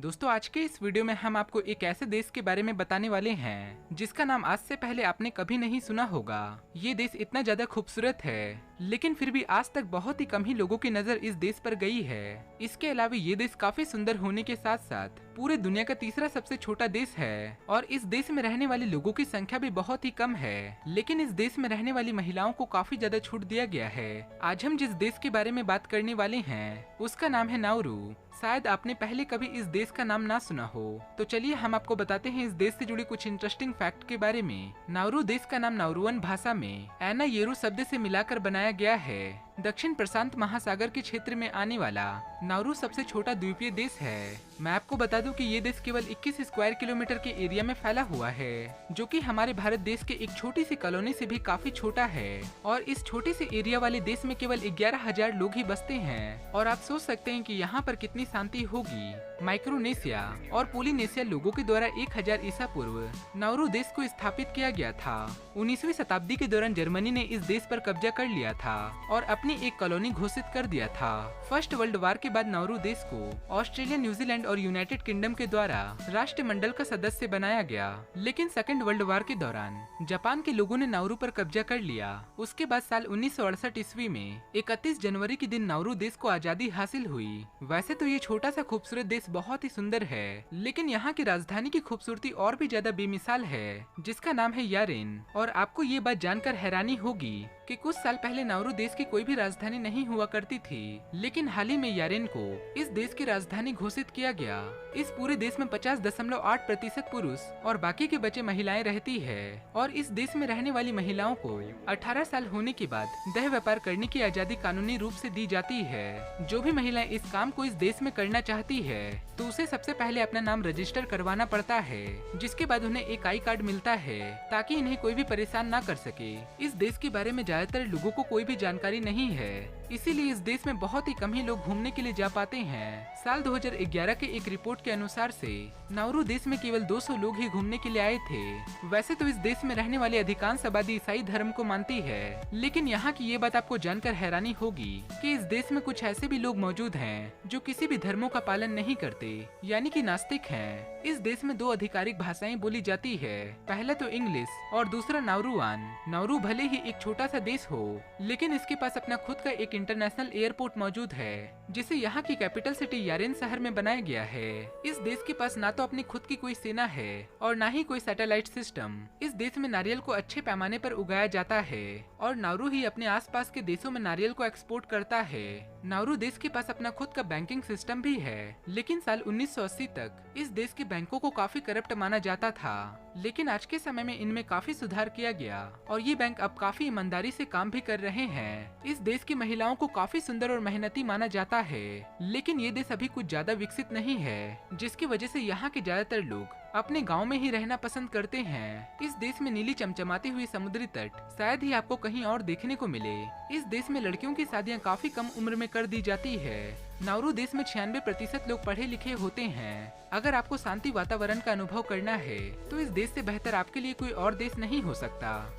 दोस्तों आज के इस वीडियो में हम आपको एक ऐसे देश के बारे में बताने वाले हैं जिसका नाम आज से पहले आपने कभी नहीं सुना होगा। ये देश इतना ज्यादा खूबसूरत है लेकिन फिर भी आज तक बहुत ही कम ही लोगों की नजर इस देश पर गई है। इसके अलावा ये देश काफी सुंदर होने के साथ साथ पूरे दुनिया का तीसरा सबसे छोटा देश है और इस देश में रहने वाले लोगों की संख्या भी बहुत ही कम है। लेकिन इस देश में रहने वाली महिलाओं को काफी ज्यादा छूट दिया गया है। आज हम जिस देश के बारे में बात करने वाले हैं उसका नाम है नाउरू। शायद आपने पहले कभी इस देश का नाम ना सुना हो, तो चलिए हम आपको बताते हैं इस देश से जुड़े कुछ इंटरेस्टिंग फैक्ट के बारे में। नाउरू देश का नाम नाउरुअन भाषा में एना येरू शब्द से मिलाकर बनाया गया है। दक्षिण प्रशांत महासागर के क्षेत्र में आने वाला नाउरू सबसे छोटा द्वीपीय देश है। मैं आपको बता दूं कि ये देश केवल 21 स्क्वायर किलोमीटर के एरिया में फैला हुआ है, जो कि हमारे भारत देश के एक छोटी सी कॉलोनी से भी काफी छोटा है। और इस छोटे से एरिया वाले देश में केवल 11,000 लोग ही बसते हैं। और आप सोच सकते हैं कि यहाँ पर कितनी शांति होगी। माइक्रोनेशिया और पोलिनेशिया लोगों के द्वारा 1000 ईसा पूर्व नाउरू देश को स्थापित किया गया था। 19वीं शताब्दी के दौरान जर्मनी ने इस देश पर कब्जा कर लिया था और अपनी एक कॉलोनी घोषित कर दिया था। फर्स्ट वर्ल्ड वार के बाद नाउरू देश को ऑस्ट्रेलिया, न्यूजीलैंड और यूनाइटेड किंगडम के द्वारा राष्ट्रमंडल का सदस्य बनाया गया। लेकिन सेकेंड वर्ल्ड वार के दौरान जापान के लोगों ने नाउरू पर कब्जा कर लिया। उसके बाद साल 1968 ईस्वी में 31 जनवरी के दिन नाउरू देश को आजादी हासिल हुई। वैसे तो ये छोटा सा खूबसूरत देश बहुत ही सुंदर है, लेकिन यहाँ की राजधानी की खूबसूरती और भी ज्यादा बेमिसाल है, जिसका नाम है यारेन। और आपको ये बात जानकर हैरानी होगी कि कुछ साल पहले नाउरू देश की कोई भी राजधानी नहीं हुआ करती थी, लेकिन हाल ही में यारेन को इस देश की राजधानी घोषित किया गया। इस पूरे देश में 50.8% पुरुष और बाकी के बचे महिलाएं रहती है। और इस देश में रहने वाली महिलाओं को 18 साल होने के बाद देह व्यापार करने की आजादी कानूनी रूप से दी जाती है। जो भी महिलाएं इस काम को इस देश में करना चाहती है तो उसे सबसे पहले अपना नाम रजिस्टर करवाना पड़ता है, जिसके बाद उन्हें एक आई कार्ड मिलता है ताकि इन्हें कोई भी परेशान ना कर सके। इस देश के बारे में ज्यादातर लोगों को कोई भी जानकारी नहीं है, इसीलिए इस देश में बहुत ही कम ही लोग घूमने के लिए जा पाते हैं। साल 2011 के एक रिपोर्ट के अनुसार से नाउरू देश में केवल 200 लोग ही घूमने के लिए आए थे। वैसे तो इस देश में रहने वाली अधिकांश आबादी ईसाई धर्म को मानती है, लेकिन यहाँ की ये बात आपको जानकर हैरानी होगी कि इस देश में कुछ ऐसे भी लोग मौजूद हैं जो किसी भी धर्मों का पालन नहीं करते, यानी कि नास्तिक हैं। इस देश में 2 आधिकारिक भाषाएं बोली जाती है, पहला तो इंग्लिश और दूसरा नाउरूआन। नाउरू भले ही एक छोटा सा देश हो, लेकिन इसके पास अपना खुद का एक इंटरनेशनल एयरपोर्ट मौजूद है, जिसे यहाँ की कैपिटल सिटी यारेन शहर में बनाया गया है। इस देश के पास ना तो अपनी खुद की कोई सेना है और ना ही कोई सैटेलाइट सिस्टम। इस देश में नारियल को अच्छे पैमाने पर उगाया जाता है और नाउरू ही अपने आसपास के देशों में नारियल को एक्सपोर्ट करता है। नाउरू देश के पास अपना खुद का बैंकिंग सिस्टम भी है, लेकिन साल 1980 तक इस देश के बैंकों को काफी करप्ट माना जाता था। लेकिन आज के समय में इनमें काफी सुधार किया गया और ये बैंक अब काफी ईमानदारी से काम भी कर रहे हैं। इस देश की महिलाओं को काफी सुंदर और मेहनती माना जाता है, लेकिन ये देश अभी कुछ ज्यादा विकसित नहीं है, जिसकी वजह से यहाँ के ज्यादातर लोग अपने गांव में ही रहना पसंद करते हैं। इस देश में नीली चमचमाती हुई समुद्री तट शायद ही आपको कहीं और देखने को मिले। इस देश में लड़कियों की शादियां काफी कम उम्र में कर दी जाती है। नाउरू देश में 96% लोग पढ़े लिखे होते हैं। अगर आपको शांति वातावरण का अनुभव करना है तो इस देश से बेहतर आपके लिए कोई और देश नहीं हो सकता।